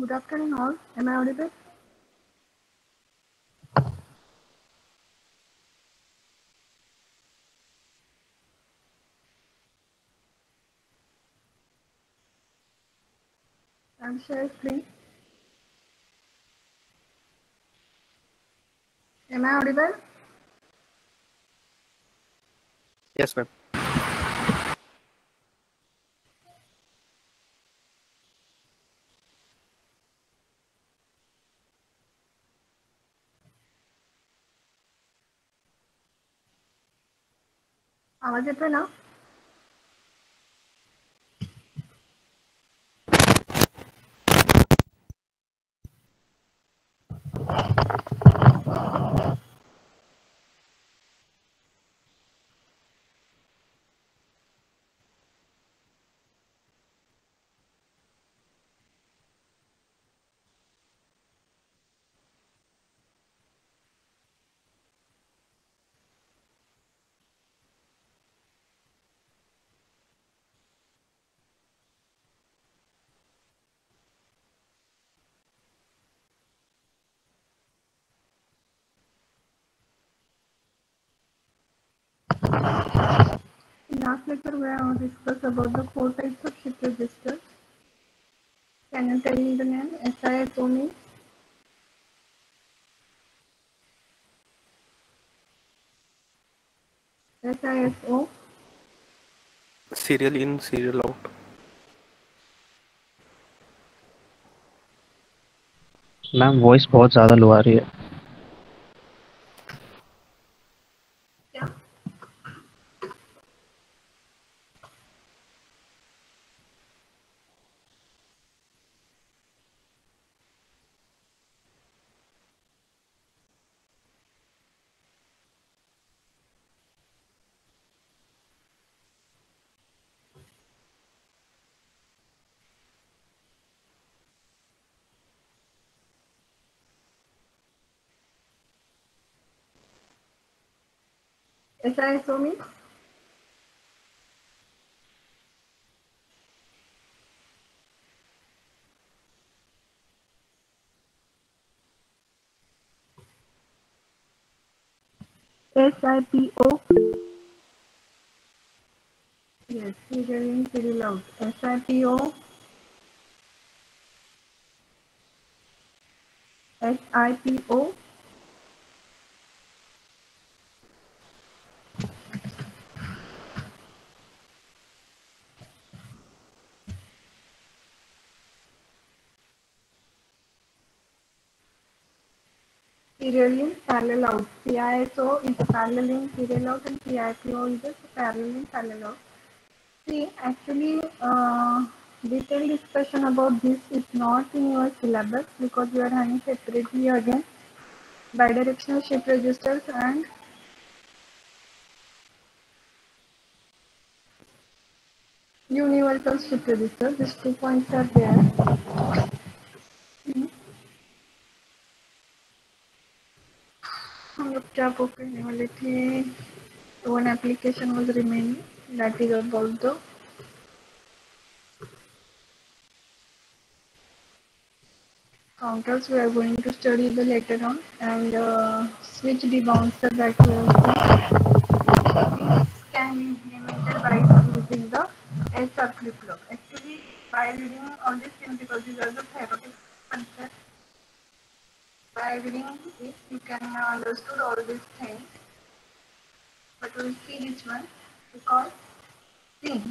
Good afternoon all. Am I audible? I'm share screen. Am I audible? Yes, ma'am. आवाज येतोय ना? In last lecture we have discussed about the 4 types of ship registers. Can you tell me the name? SISO means SISO. Serial in, serial out. Ma'am voice बहुत ज़्यादा लो आ रही है। क्या? SISO means SIPO. Yes, serial in, serial out. SIPO. SIPO. Serial in, parallel out. PISO is a parallel in, serial out, and PIPO is a parallel in, parallel out. See, actually, detailed discussion about this is not in your syllabus because you are having separately again bidirectional shift registers and universal shift registers. These 2 points are there. हम लोग क्या पकड़ने वाले थे? One application was remaining, that is about the counters. We are going to study the later on, and switch debouncer that we have can be implemented by using the SR flip-flop. Actually, by reading all these things, because these are the theoretical concepts, by reading it, you can understood all these things. But we'll see this one because see,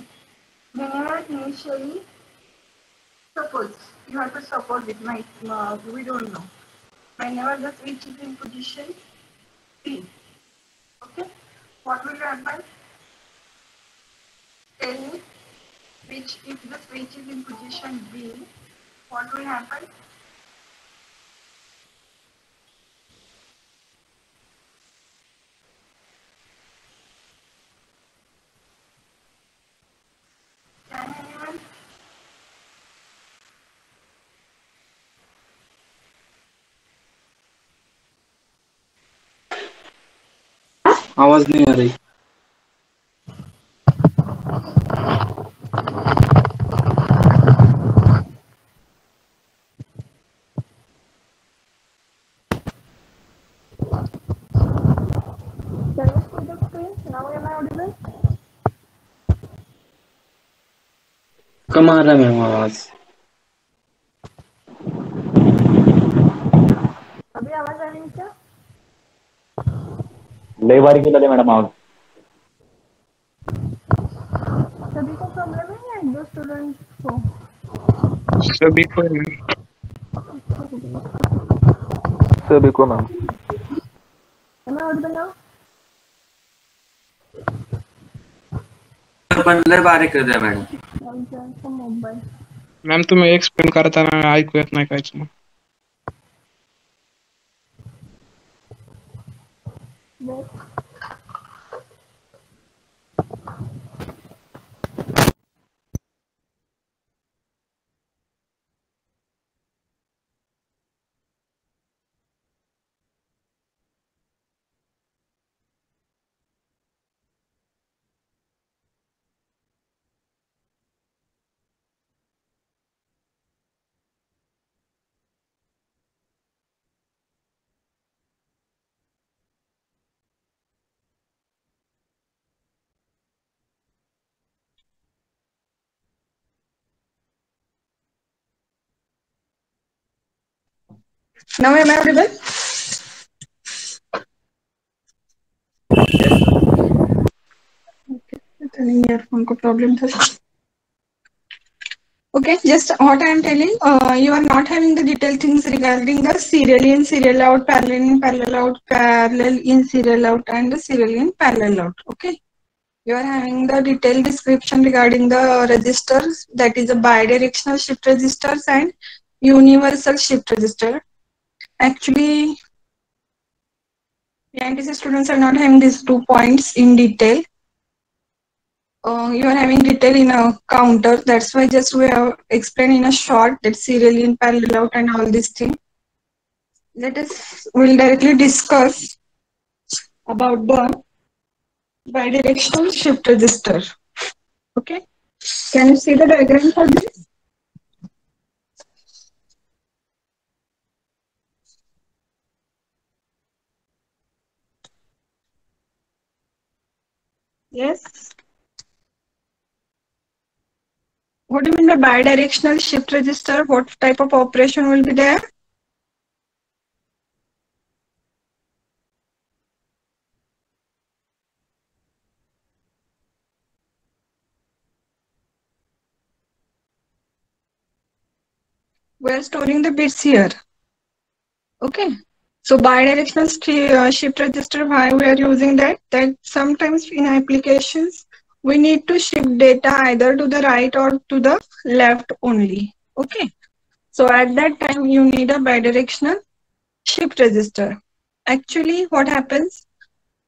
whenever initially suppose you have to suppose it, we don't know. Whenever the switch is in position P, okay, what will happen? Tell me, which if the switch is in position B, what will happen? Can anyone? आवाज नहीं आ रही। Now am I audible? कम आ रहा है ma'am आवाज। अभी आवाज आ रही है क्या? लई बारी केलं मॅडम आवाज। सभी को प्रॉब्लम है या एक दो स्टूडेंट्स को? सभी को है मैम। सभी को ma'am. Am I audible now? पण लय बारीक होत्या मॅडम। आमच्या मोबाईल मॅम तुम्ही एक्सप्लेन करताना ऐकू येत नाही काहीच मग। Now am I audible? Yes ma'am. Earphone को प्रॉब्लम था। Okay, just what I am telling, you are not having the detailed things regarding the serial in, serial out, parallel in, parallel out, parallel in, serial out, and the serial in, parallel out. Okay, you are having the detailed description regarding the registers, that is a bidirectional shift registers and universal shift register. Actually, NTC students are not having these 2 points in detail. You are having detail in a counter, that's why just we have explained in a short that serial in, parallel out, and all these things. We'll directly discuss about the bidirectional shift register. Okay, can you see the diagram for this? Yes. What do you mean by bidirectional shift register? What type of operation will be there? We are storing the bits here. Okay. So bidirectional shift register, why we are using that? That sometimes in applications, we need to shift data either to the right or to the left only. Okay. So at that time, you need a bidirectional shift register. Actually, what happens?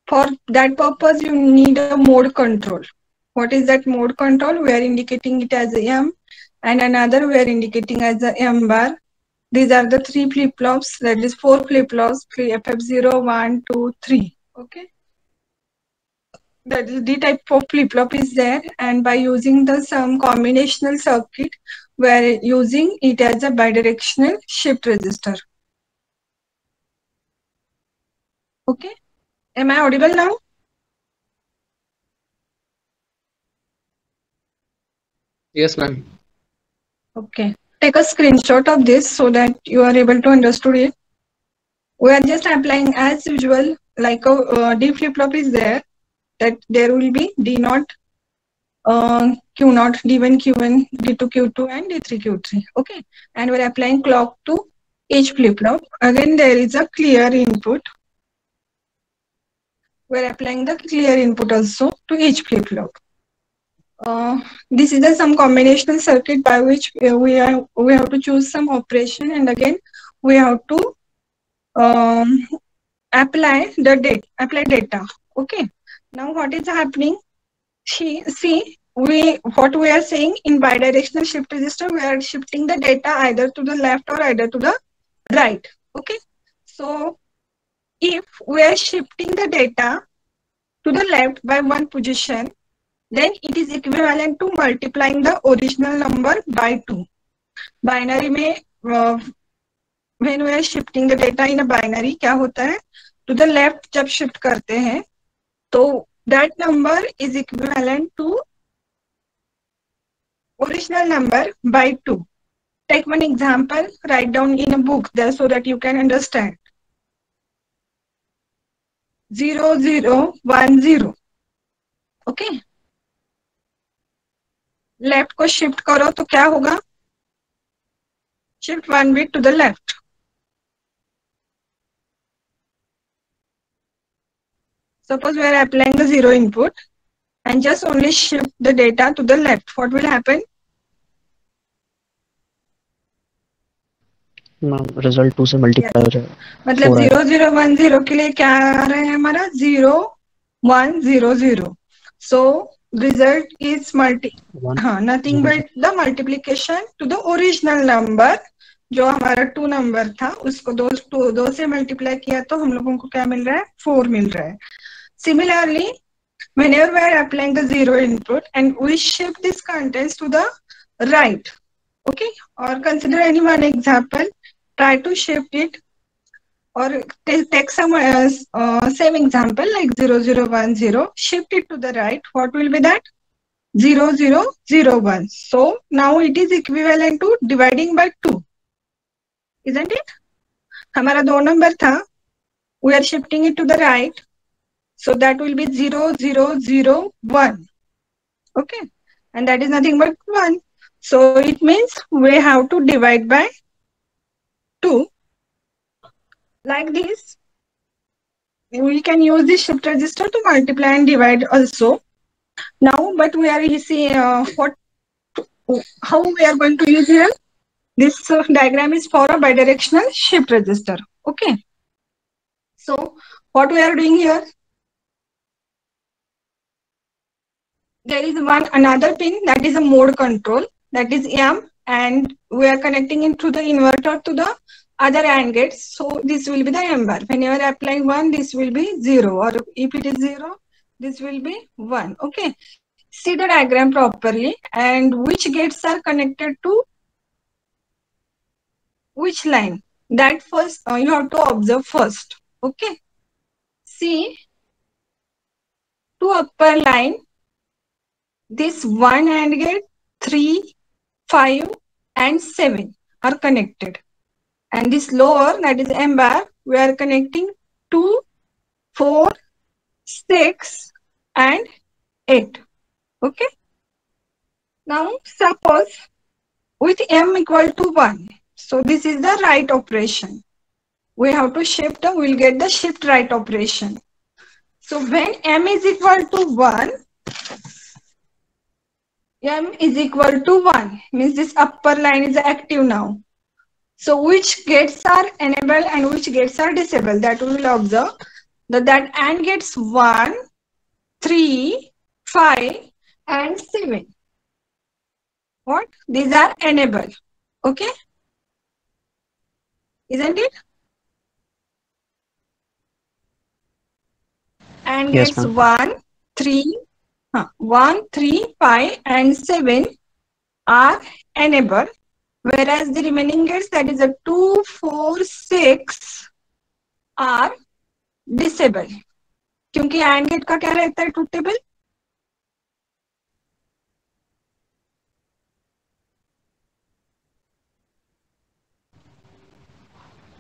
For that purpose, you need a mode control. What is that mode control? We are indicating it as a M, and another we are indicating as a M bar. These are the 3 flip-flops, that is 4 flip-flops, FF0, 1, 2, 3. Okay. That is the type of flip-flop is there, and by using the some combinational circuit, we are using it as a bidirectional shift register. Okay. Am I audible now? Yes ma'am. Okay. Take a screenshot of this so that you are able to understand it. We are just applying as usual, like a D flip-flop is there, that there will be D0, Q0, D1, Q1, D2, Q2, and D3, Q3. Okay. And we're applying clock to each flip-flop. Again, there is a clear input. We're applying the clear input also to each flip-flop. This is some combinational circuit by which we have to choose some operation, and again we have to apply data. Okay. Now what is happening? See, what we are saying in bidirectional shift register, we are shifting the data either to the left or either to the right. Okay. So if we are shifting the data to the left by 1 position, then it is equivalent to multiplying the original number by 2. Binary में when we are shifting the data in a binary, क्या होता है? To the left जब shift करते हैं, तो that number is equivalent to original number by 2. Take one example, write down in a book there so that you can understand. 0, 0, 1, 0. Okay. Left को shift करो तो क्या होगा? Shift 1 bit to the left. Suppose we are applying the 0 input and just only shift the data to the left. What will happen? Ma'am result 2 से multiply हो जाएगा. मतलब 4 0, 0, 1, 0 के लिए क्या आ रहा है हमारा? 0, 1, 0, 0. So result is nothing but the multiplication to the original number. जो हमारा 2 नंबर था उसको 2 से मल्टीप्लाई किया तो हम लोगों को क्या मिल रहा है? 4 मिल रहा है. Similarly, whenever we are applying the 0 input and we shift this contents to the right, okay, or consider any one example, try to shift it or take some same example like 0, 0, 1, 0, shift it to the right. What will be that? 0, 0, 0, 1. So now it is equivalent to dividing by 2, isn't it? हमारा 2 number था, we are shifting it to the right. So that will be 0, 0, 0, 1. Okay. And that is nothing but 1. So it means we have to divide by 2. Like this. We can use this shift register to multiply and divide also. Now, but we are seeing how we are going to use here. This diagram is for a bidirectional shift register. Okay. So what we are doing here? There is another pin that is a mode control, that is M, and we are connecting it to the inverter to the other AND gates. So this will be the M bar. Whenever I apply 1, this will be 0, or if it is 0, this will be 1. Okay. See the diagram properly and which gates are connected to which line. That first you have to observe first. Okay. See, to upper line, this 1 AND gate, 3, 5, and 7 are connected. And this lower, that is M bar, we are connecting 2, 4, 6, and 8. Okay. Now, suppose with M equal to 1. So this is the right operation. We have to shift, we'll get the shift right operation. So when M is equal to 1, M is equal to 1, means this upper line is active now. So which gates are enabled and which gates are disabled? That we will observe. That AND gates 1, 3, 5, and 7. What? These are enabled. Okay? Isn't it? AND Yes, gates ma'am. 1, 3, 5, and 7 are enabled, whereas the remaining gates, that is a 2, 4, 6 are disabled. क्योंकि AND gate का क्या रहता है truth table?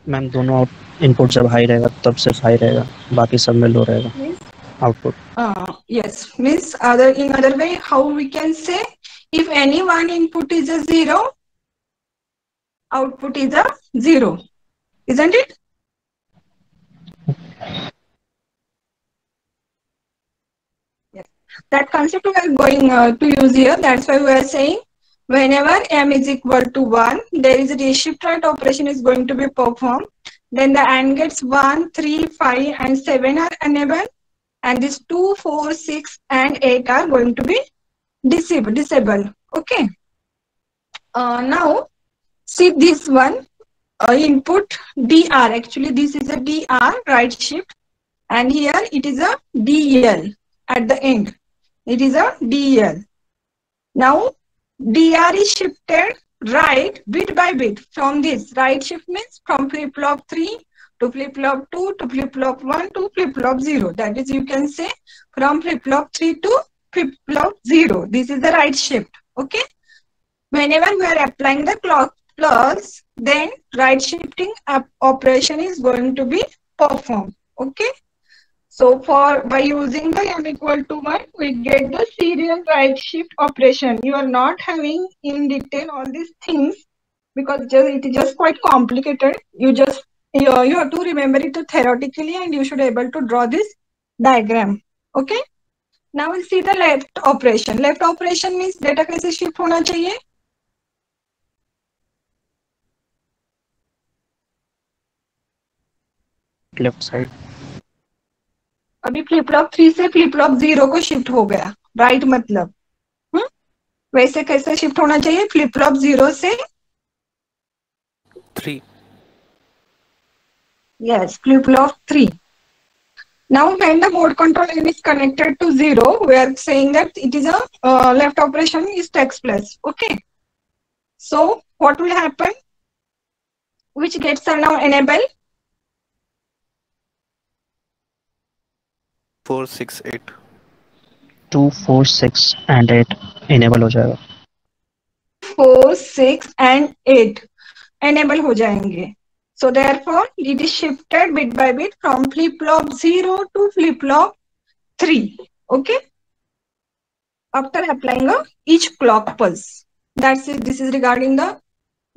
Ma'am दोनों input जब high रहेगा तब सिर्फ हाई रहेगा, बाकी सब में लो रहेगा output. Yes, means in other way, how we can say, if any one input is a 0, output is a 0, isn't it? Yes, that concept we are going to use here. That's why we are saying whenever M is equal to 1, there is a reshift right operation is going to be performed. Then the AND gates 1, 3, 5, and 7 are enabled. And these 2, 4, 6, and 8 are going to be disabled. Okay. Now, see this one, input DR. Actually, this is a DR, right shift. And here it is a DL at the end. It is a DL. Now, DR is shifted right bit by bit from this. Right shift means from flip-flop 3 to flip-flop 2 to flip-flop 1 to flip-flop 0. That is, you can say from flip-flop 3 to flip-flop 0. This is the right shift. Okay. Whenever we are applying the clock plus, then right shifting operation is going to be performed. Okay. So by using the m equal to 1, we get the serial right shift operation. You are not having in detail all these things because it is just quite complicated. You have to remember it theoretically, and you should be able to draw this diagram. Okay. Now we'll see the left operation. Left operation means data कैसे shift होना चाहिए? Left side. अभी flip flop 3 से flip flop 0 को shift हो गया, right मतलब वैसे कैसे शिफ्ट होना चाहिए? फ्लिप फ्लॉप 0 से 3. yes, flip flop 3. Now when the mode control is connected to 0, we are saying that it is a left operation is takes place. Okay, so what will happen? Which gates are now enabled? 4, 6, 8. 2, 4, 6 and 8 enable हो जाएगा। 4, 6 and 8 enable हो जाएंगे. So therefore it is shifted bit by bit from flip flop 0 to flip flop 3. Okay, after applying each clock pulse. That's it. This is regarding the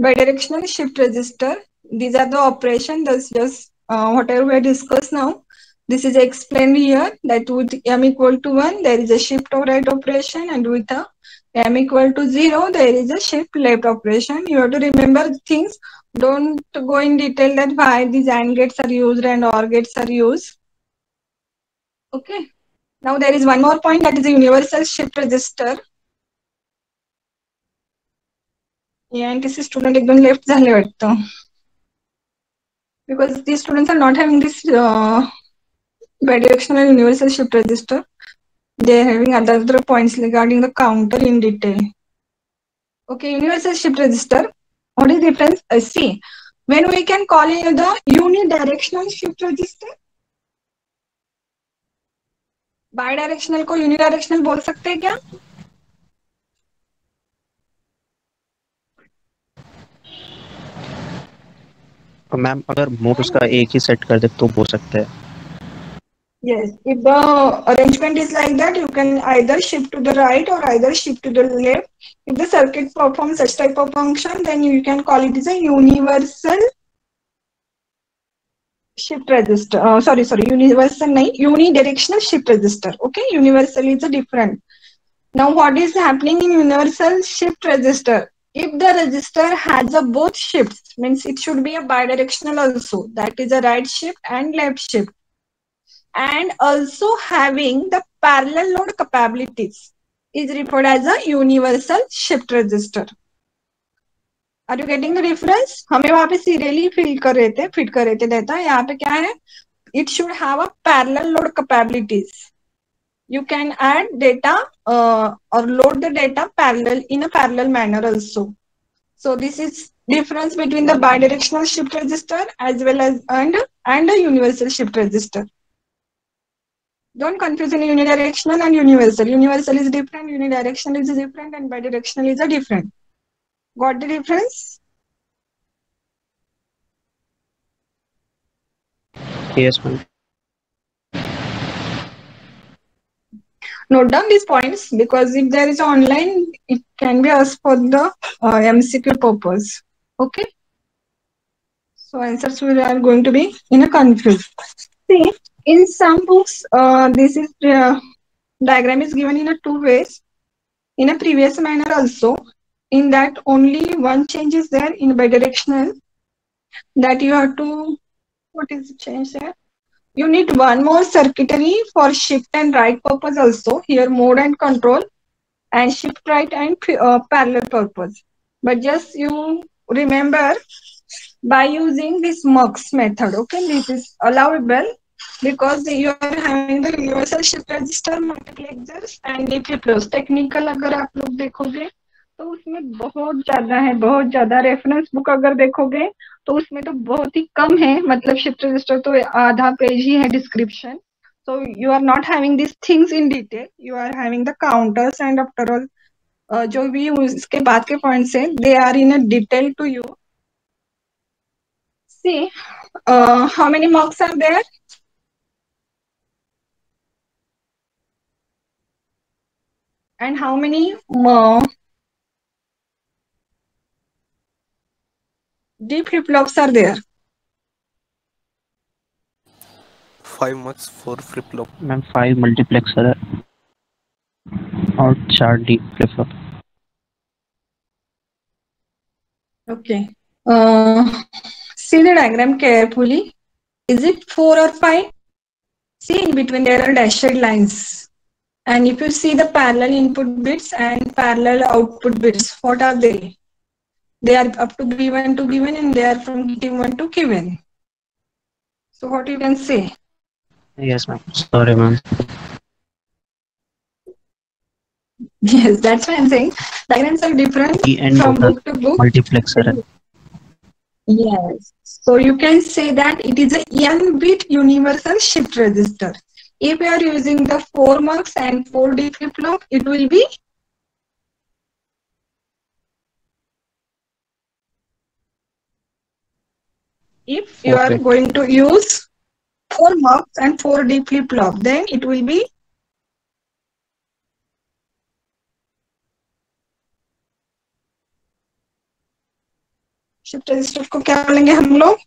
bidirectional shift register. These are the operation. That's just whatever we discussed now. This is explained here that with m equal to 1 there is a shift right operation, and with m equal to 0 there is a shift left operation. You have to remember things. Don't go in detail that why these AND gates are used and OR gates are used. Okay. Now there is one more point, that is the universal shift register. ENTC student एकदम left झाले वाटतं, because these students are not having this bidirectional universal shift register. They are having other points regarding the counter in detail. Okay, universal shift register. What is the difference? See, when we can call it the unidirectional shift register, bidirectional को unidirectional बोल सकते हैं क्या? Ma'am अगर mode उसका एक ही set कर दे तो बोल सकते हैं। Yes, if the arrangement is like that, you can either shift to the right or either shift to the left. If the circuit performs such type of function, then you can call it as a universal shift register. Universal nahi, unidirectional shift register. Okay, universal is a different. Now what is happening in universal shift register? If the register has a both shifts, means it should be a bidirectional also. That is a right shift and left shift. And also having the parallel load capabilities is referred as a universal shift register. Are you getting the difference? हमें वहाँ पे serially fit कर रहे थे data. यहाँ पे क्या है? It should have a parallel load capabilities. You can add data or load the data parallel in a parallel manner also. So this is difference between the bidirectional shift register as well as and a universal shift register. Don't confuse in unidirectional and universal. Universal is different, unidirectional is different, and bidirectional is a different. Got the difference? Yes, ma'am. Note down these points, because if there is online, it can be asked for the MCQ purpose. Okay. So answers are going to be in a confused. See, in some books, this is diagram is given in a two ways. In a previous manner also, in that only one change is there in bidirectional, that you have to, what is the change there? You need one more circuitry for shift and right purpose also. Here mode and control and shift right and parallel purpose. But just you remember by using this MUX method. Okay, this is allowable because you are having the universal shift register, multiplexers and DP plus. Technical अगर आप लोग देखोगे तो उसमें बहुत ज्यादा है, बहुत ज्यादा। रेफरेंस बुक अगर देखोगे तो उसमें तो बहुत ही कम है, मतलब शिफ्ट रजिस्टर तो आधा पेज ही है description. So you are not having these things in detail. You are having the counters and after all, जो भी उसके बाद के points है, they are in a detail to you. See, how many marks are there? And how many D flip-flops are there? 5 marks for flip flop. Ma'am 5 multiplexer है और 4 D flip flop. Okay. See the diagram carefully. Is it 4 or 5? See, in between there are dashed lines. And if you see the parallel input bits and parallel output bits, what are they? They are up to given to given and they are from given to given. So what you can say? Yes ma'am, sorry ma'am. Yes, that's why I'm saying diagrams are different E and from होता book to book. Multiplexer है। Yes. So you can say that it is a n-bit universal shift register. If you are using the 4 mux and 4D flip-flop, it will be if you 4 are bit. going to use 4 mux and 4D flip-flop, then it will be shift register को क्या बोलेंगे हम लोग?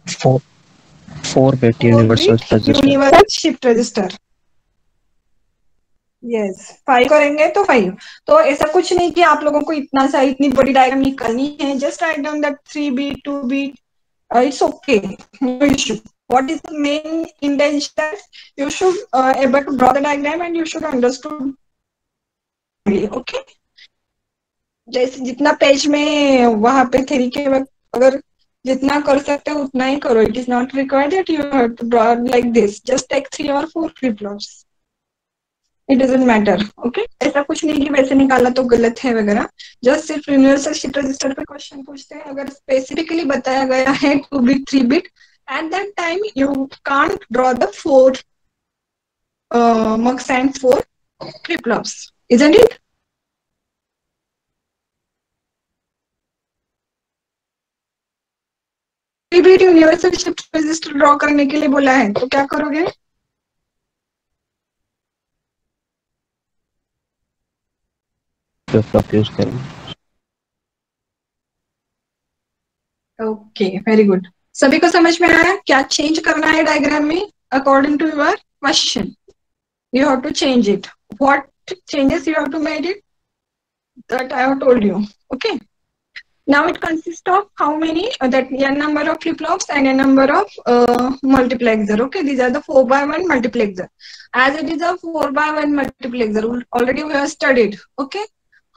4 bit 4 universal bit register. universal shift register. Yes 5 करेंगे तो 5। तो ऐसा कुछ नहीं कि आप लोगों को इतनी बड़ी डायग्राम निकालनी है। Just write down that 3 bit 2 bit, it's okay, no issue. What is the main intention? You should able to draw the diagram and you should understood. Okay, जैसे जितना पेज में वहां पे थ्योरी के वक्त अगर जितना कर सकते हो उतना ही करो. It is not required that you have to draw like this. Just take 3 or 4 flip flops. It doesn't matter. Okay, ऐसा कुछ नहीं कि वैसे निकाला तो गलत है वगैरह. जस्ट सिर्फ यूनिवर्सल शिफ्ट रजिस्टर पे क्वेश्चन पूछते हैं. अगर स्पेसिफिकली बताया गया है 2 bit 3 bit, at that time you can't draw the 4 mux and 4 flip flops, isn't it? 3 bit universal shift register draw करने के लिए बोला है तो क्या करोगे? फ्लिप फ्लॉप यूज करेंगे। Okay, very good. सभी को समझ में आया क्या चेंज करना है डायग्राम में according to your question? You have to change it. What changes you have to make it? That I have told you. Okay. Now it consists of how many? That n number of flip-flops and a number of multiplexer. Okay, these are the 4x1 multiplexer. As it is a 4x1 multiplexer, already we have studied. Okay,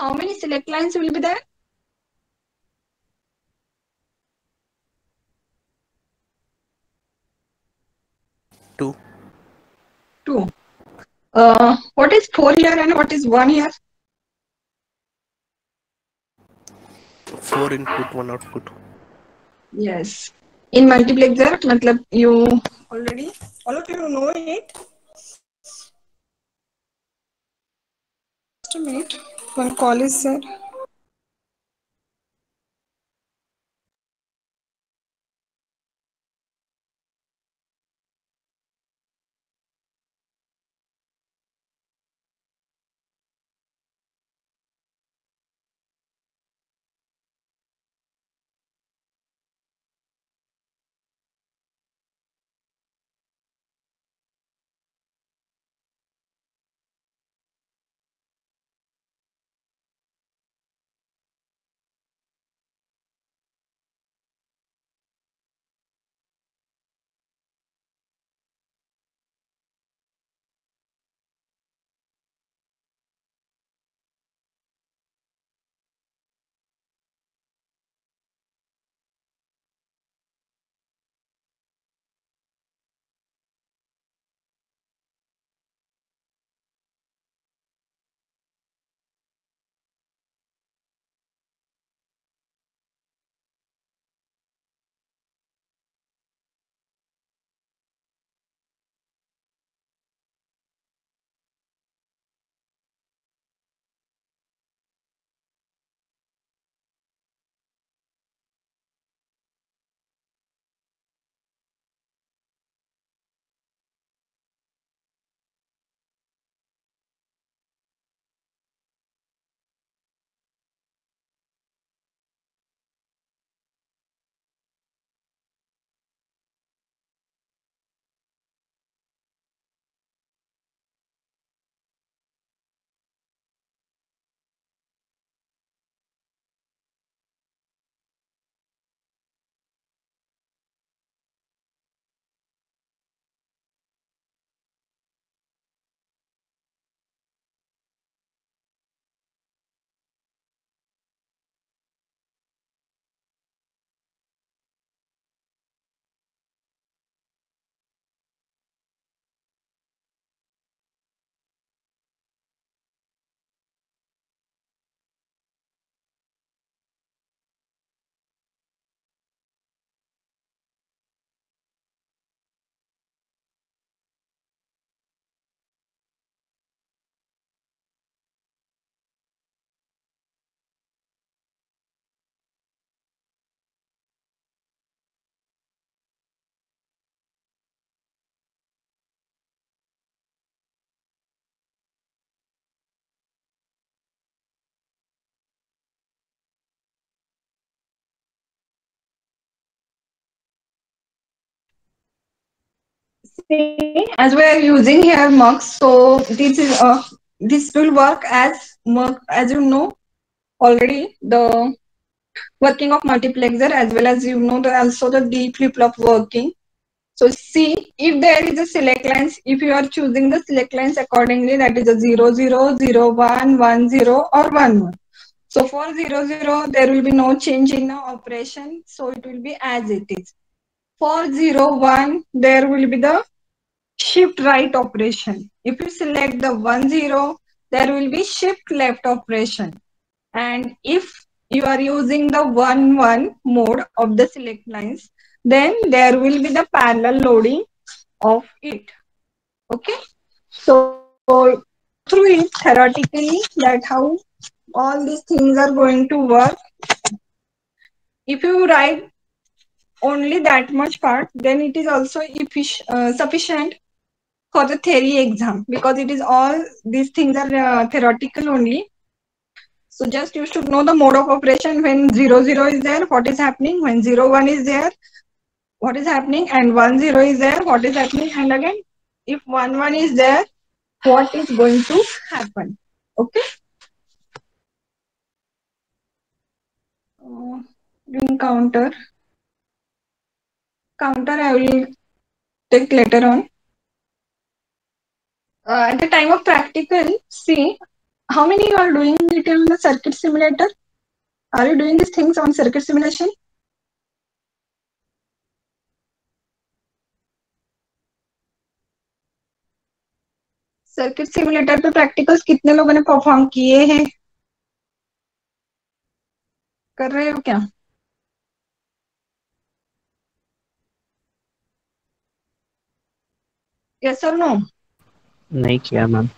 how many select lines will be there? 2. 2. What is 4 here and what is 1 here? 4 input 1 output. Yes. In multiplexer, matlab you already all of you know it. Just a minute. One call is there. See, as we are using here mux, so this will work as mux, as you know already the working of multiplexer, as well as you know the also the D flip flop working. So see, if there is a select lines, if you are choosing the select lines accordingly, that is a 0 0 0 1 1 0 or 1 1. So for 0 0 there will be no change in the operation, so it will be as it is. For 0 1 there will be the shift right operation. If you select the 1 0, there will be shift left operation. And if you are using the 1 1 mode of the select lines, then there will be the parallel loading of it. Okay, so through it theoretically, that how all these things are going to work. If you write only that much part, then it is also sufficient for the theory exam, because it is all these things are theoretical only. So just you should know the mode of operation. When 0 0 is there, what is happening? When 0 1 is there, what is happening? And 1 0 is there, what is happening? And again, if 1 1 is there, what is going to happen? Okay. Doing counter I will take later on. At the time of practical, see how many you are doing it on the circuit simulator. Are you doing these things on circuit simulation? Circuit simulator पे practicals कितने लोगों ने perform किए हैं? कर रहे हो क्या? यस और नो? नहीं किया मैम।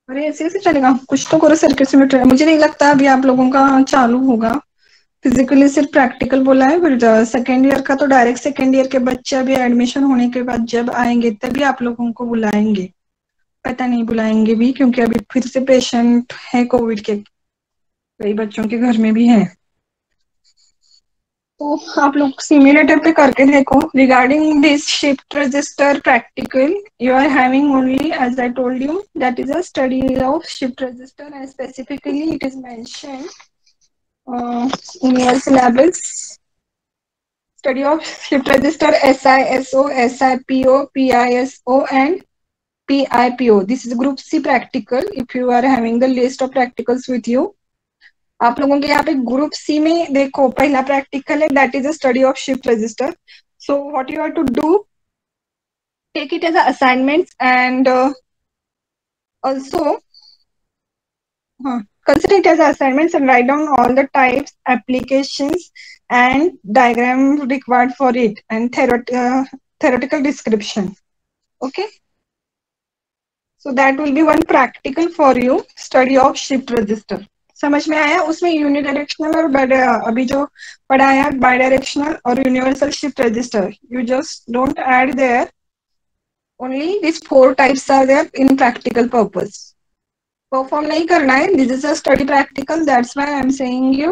अरे ऐसे कैसे चलेगा? कुछ तो करो सर्किट सिमुलेटर। मुझे नहीं लगता अभी आप लोगों का चालू होगा। फिजिकली सिर्फ प्रैक्टिकल बोला है, फिर सेकेंड ईयर का तो डायरेक्ट सेकेंड ईयर के बच्चे अभी एडमिशन होने के बाद जब आएंगे तभी आप लोगों को बुलाएंगे। पता नहीं बुलाएंगे भी, क्योंकि अभी फिर से पेशेंट है कोविड के, कई बच्चों के घर में भी है। तो आप लोग सिमुलेटर पे करके देखो। Regarding this shift register practical, you are having only, as I told you, that is a study of shift register, and specifically it is mentioned in your syllabus. Study of shift register SISO, SIPO, PISO and PIPO. This is group C practical. If you are having the list of practicals with you, आप लोगों के यहाँ पे group C में देखो पहला practical है, that is a study of shift register. So what you have to do, take it as a assignment and also consider it as assignments and write down all the types, applications and diagram required for it, and theoretical description. Okay, so that will be one practical for you, study of shift register. समझ में आया? उसमें unidirectional और अभी जो पढ़ाया bidirectional और universal shift register, you just don't add there, only this 4 types are there in practical purpose. Perform नहीं करना है, this is a study practical, that's why I am saying you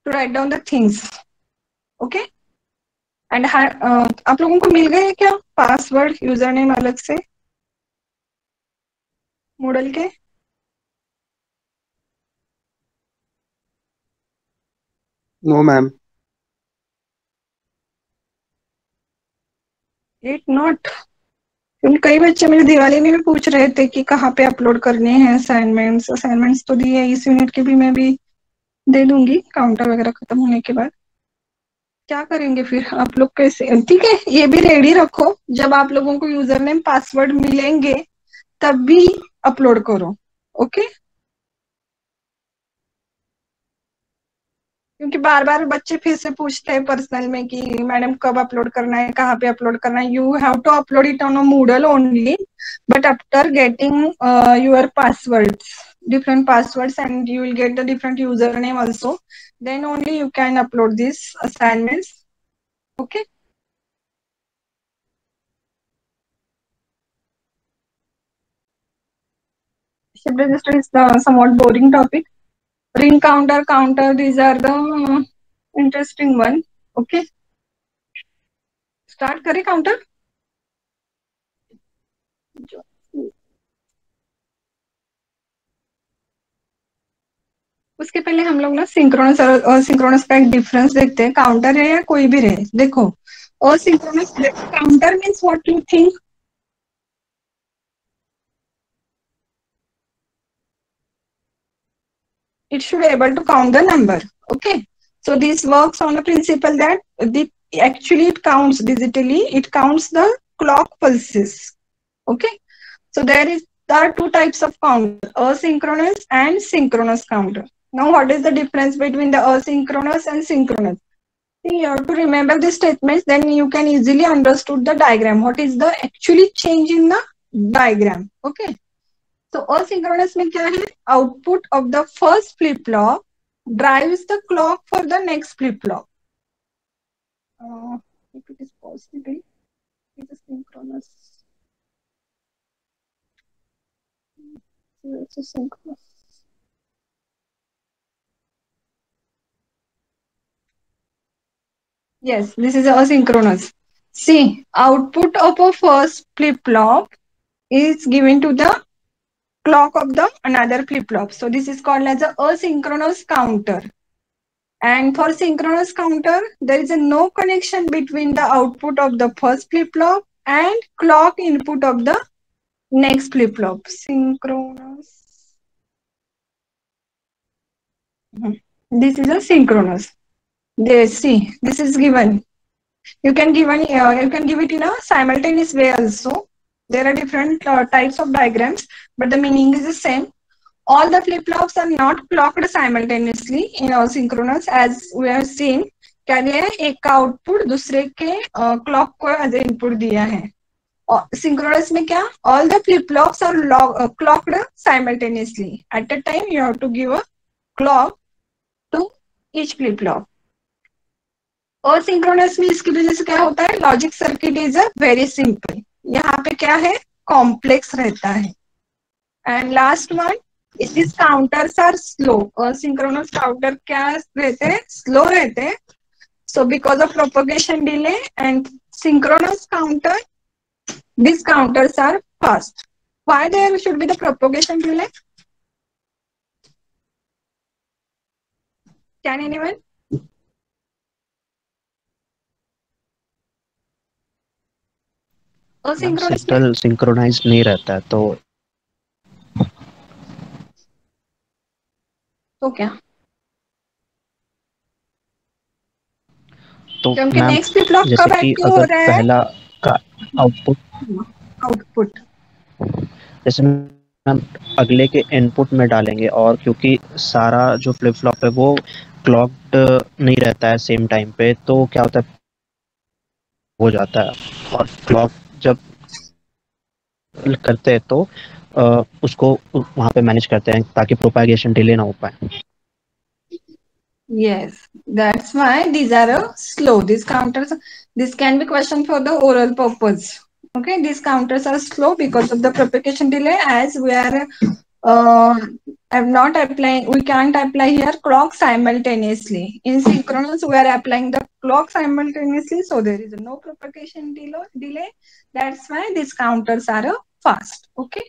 to write down the things. Okay, and आप लोगों को मिल गए क्या password user name अलग से मॉडल के? No ma'am. इट नॉट, क्योंकि कई बच्चे मेरे दिवाली में भी पूछ रहे थे कि कहाँ पे अपलोड करने हैं असाइनमेंट्स तो दिए, इस यूनिट के भी मैं भी दे दूंगी काउंटर वगैरह खत्म होने के बाद. क्या करेंगे फिर आप लोग कैसे? ठीक है, ये भी रेडी रखो, जब आप लोगों को यूजर नेम पासवर्ड मिलेंगे तब भी अपलोड करो. ओके, क्योंकि बार बार बच्चे फिर से पूछते हैं पर्सनल में कि मैडम कब अपलोड करना है, कहाँ पे अपलोड करना है. You have to upload it on a Moodle only, but after getting your passwords, different passwords, and you will get the different username also, then only you can upload these assignments. Okay. Shift register is the somewhat boring topic. Ring counter, these are the interesting one. Okay. Start करें counter? उसके पहले हम लोग ना synchronous और asynchronous का एक difference देखते हैं। काउंटर है या कोई भी रहे, देखो asynchronous counter means what you think? It should be able to count the number. Okay, so this works on the principle that actually it counts digitally, it counts the clock pulses. Okay, so there are two types of counter, asynchronous and synchronous counter. Now what is the difference between the asynchronous and synchronous? You have to remember the statements, then you can easily understood the diagram. What is the actually change in the diagram? Okay, so asynchronous में क्या है? Output of the first flip flop drives the clock for the next flip flop. If it is possible, it is synchronous. It's a synchronous. Yes, this is asynchronous. See, output of a first flip flop is given to the clock of the another flip flop. So this is called as a asynchronous counter. And for synchronous counter, there is a no connection between the output of the first flip flop and clock input of the next flip flop. Synchronous. This is a synchronous. There, see, this is given. You can give it in a simultaneous way also. There are different types of diagrams, but the meaning is the same. All the flip-flops are not clocked simultaneously in asynchronous, as we have seen. क्या दिया है? एक का output दूसरे के clock को as input दिया है. और synchronous में क्या? All the flip-flops are clocked simultaneously. At a time, you have to give a clock to each flip-flop. asynchronous में इसकी वजह से क्या होता है? Logic circuit is a very simple. यहाँ पे क्या है? कॉम्प्लेक्स रहता है. And last one, these counters are slow. Asynchronous counter क्या रहते हैं? Slow रहते हैं. So because of propagation delay, and synchronous counter, these counters are fast. Why there should be the propagation delay? Can anyone? Asynchronous signal synchronize नहीं रहता है तो क्या? तो क्योंकि मैम नेक्स्ट फ्लिप फ्लॉप जैसे कब कि एक्टिव हो अगर रहा है? पहला का आउटपुट आउटपुट जैसे मैम अगले के इनपुट में डालेंगे, और क्योंकि सारा जो फ्लिप फ्लॉप है वो क्लॉक्ड नहीं रहता है सेम टाइम पे, तो क्या होता है, हो जाता है. और क्लॉक जब करते हैं तो उसको वहाँ पे मैनेज करते हैं ताकि प्रोपागेशन डिले ना हो पाए. Yes, that's why these are slow. These counters, this can be question for the oral purpose. Okay, these counters are slow because of the propagation delay, as we are I'm not applying, we can't apply here clock simultaneously. In synchronous, we are applying the clock simultaneously, so there is no propagation delay. That's why these counters are fast. Okay.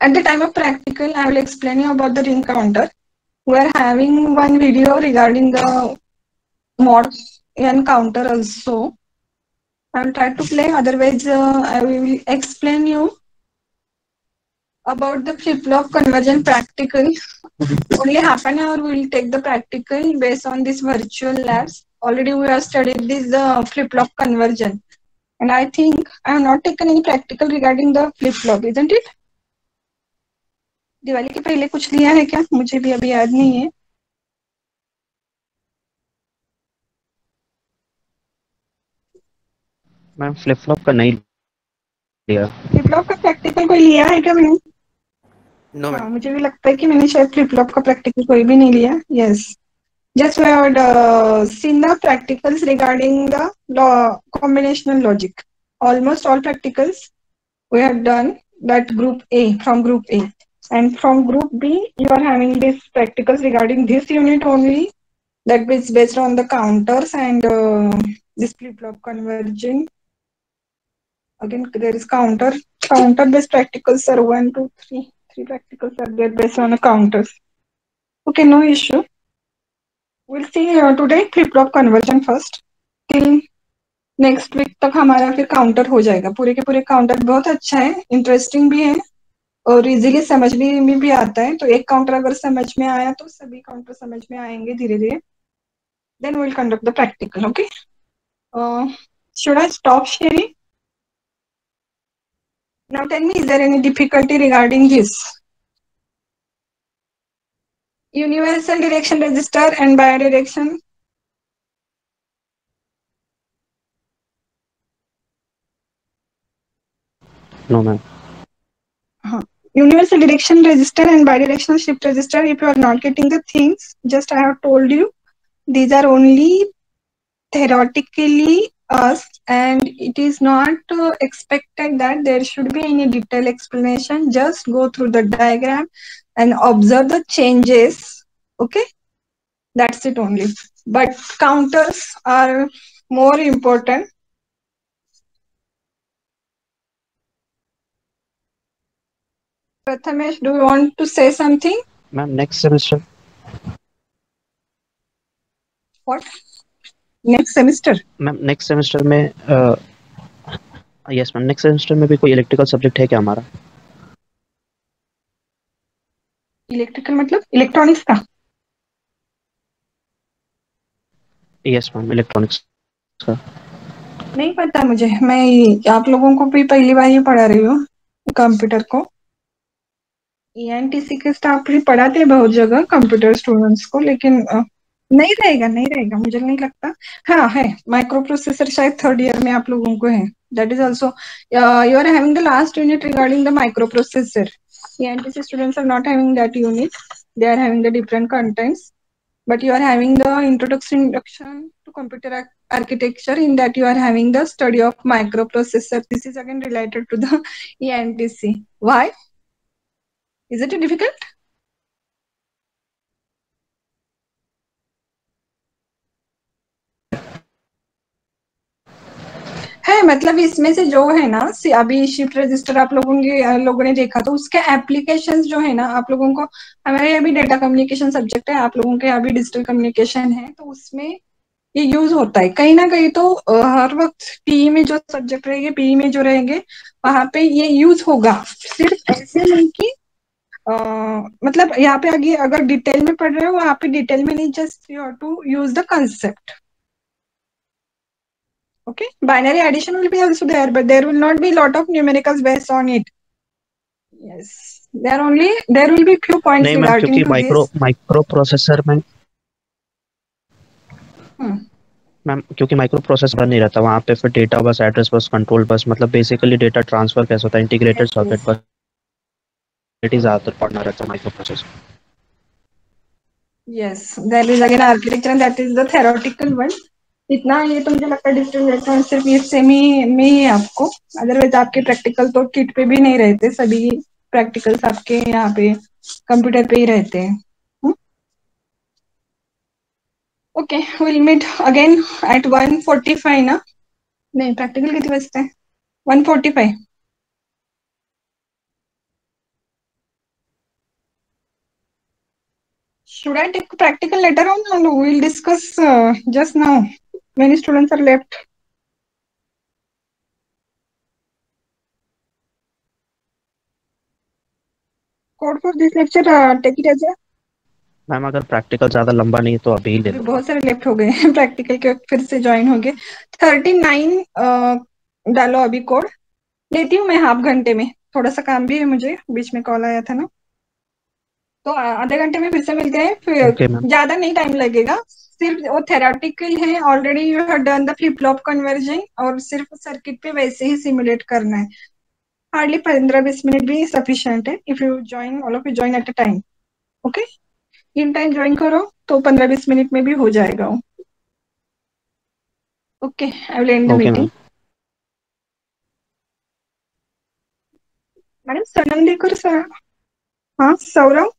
At the time of practical, I will explain you about the ring counter. We are having one video regarding the mod n counter also. I will try to play, otherwise I will explain you about the flip-flop conversion practical. Only half an hour we will take the practical based on this virtual labs. Already we have studied this flip-flop conversion. And I think I have not taken any practical regarding the flip-flop, isn't it? Diwali के पहले कुछ लिया है क्या? मुझे भी अभी याद नहीं है. मैम फ्लिप फ्लॉप का नहीं लिया. फ्लिप फ्लॉप का प्रैक्टिकल कोई लिया है क्या मैंने? नो हाँ, मुझे भी लगता है कि मैंने शायद फ्लिप फ्लॉप का प्रैक्टिकल कोई भी नहीं लिया. Yes, just we have seen the practicals regarding the combinational logic. Almost all practicals we have done that group A, from group A. And from group B, you are having these practicals regarding this unit only. That is based on the counters and this flip-flop converging. Again, there is counter-based practicals are 1, 2, 3. Three practicals are there based on the counters. Okay, no issue. We'll see today flip-flop conversion first. Till next week तक हमारा फिर counter हो जाएगा. पूरे के पूरे counter बहुत अच्छा है, इंटरेस्टिंग भी है और इजीली समझ में भी आता है. तो एक काउंटर अगर समझ में आया तो सभी काउंटर समझ में आएंगे धीरे धीरे. Then we will conduct the practical. Okay, should I stop sharing? Now tell me, is there any difficulty regarding this universal direction register and bi direction? No ma'am. Universal direction register and bidirectional shift register, if you are not getting the things, just I have told you, these are only theoretically asked and it is not expected that there should be any detailed explanation. Just go through the diagram and observe the changes. Okay, that's it only. But counters are more important. Prathamesh, do you want to say something? Ma'am next semester. What? Next semester? Ma'am next semester में yes ma'am, next semester में भी कोई electrical subject है क्या हमारा? Electrical मतलब electronics का? Yes ma'am, electronics का. नहीं पता मुझे, मैं आप लोगों को भी पहली बार ही पढ़ा रही हूँ कंप्यूटर को. ENTC के स्टाफ भी पढ़ाते हैं बहुत जगह कंप्यूटर स्टूडेंट्स को, लेकिन नहीं रहेगा मुझे नहीं लगता. हाँ है, माइक्रो प्रोसेसर शायद थर्ड ईयर में आप लोगों को है. That is also you are having the last unit regarding the microprocessor. ENTC students are not having that unit, they are having the different contents, but you are having the introduction to computer architecture. In that you are having the study of microprocessor. This is again related to the ENTC. Why? Is it difficult? है, मतलब इसमें से जो है ना, अभी shift register आप लोगों ने देखा तो उसके एप्लीकेशंस जो है ना, आप लोगों को, हमारे यहाँ भी डेटा कम्युनिकेशन सब्जेक्ट है, आप लोगों के यहाँ भी डिजिटल कम्युनिकेशन है, तो उसमें ये यूज होता है कहीं ना कहीं. तो हर वक्त पीई में जो सब्जेक्ट रहेंगे, पीई में जो रहेंगे, वहां पे ये यूज होगा. सिर्फ ऐसे नहीं कि मतलब यहाँ पे आगे अगर डिटेल में पढ़ रहे हो, वहां पे डिटेल में नहीं, just you have to use the concept. Okay, binary addition will be also there, but there will not be lot of numericals based on it. Yes, there will be few points नहीं ma'am, regarding क्योंकि to micro processor में this. Ma'am, क्योंकि micro processor नहीं रहता वहाँ पे, फिर data bus, address bus, control bus, मतलब बेसिकली डेटा ट्रांसफर कैसे होता है, इंटीग्रेटेड Yes, सर्किट yes. बस, इट इज ज़्यादातर पढ़ना रहता है micro processor. Yes, there is again architecture and that is the theoretical one. इतना ये तो मुझे लगता है डिजिटल इलेक्ट्रॉनिक सिर्फ ये सेमी में ही है आपको. अदरवाइज आपके प्रैक्टिकल तो किट पे भी नहीं रहते, सभी प्रैक्टिकल्स आपके यहाँ पे कंप्यूटर पे ही रहते हैं. Okay, will meet again at 1:45 ना? नहीं, प्रैक्टिकल कितने बजते हैं? 1:45. Should I take practical later on or no? We'll discuss just now. Many students are left. Code for this lecture, take it as a. Ma'am अगर practical ज़्यादा लंबा नहीं है तो अभी ही ले अभी लो. बहुत सारे लेफ्ट हो गए हैं प्रैक्टिकल के, फिर से ज्वाइन हो गए. 39 डालो अभी कोड. लेती हूँ मैं हाफ घंटे में, थोड़ा सा काम भी है मुझे, बीच में कॉल आया था ना, तो आधे घंटे में फिर से मिलते हैं. फिर ओके मैम. ज्यादा नहीं टाइम लगेगा, सिर्फ वो थेराटिकल है. Already you have done the flip flop conversion और सिर्फ सर्किट पे वैसे ही सिमुलेट करना है. हार्डली 15-20 मिनट भी सफिशिएंट है if you join, all of you join at a time. Okay, in time join करो तो 15-20 मिनट में भी हो जाएगा. Okay, I will end the okay ma'am. Meeting. Madam सनम देखो सर. हाँ सौरभ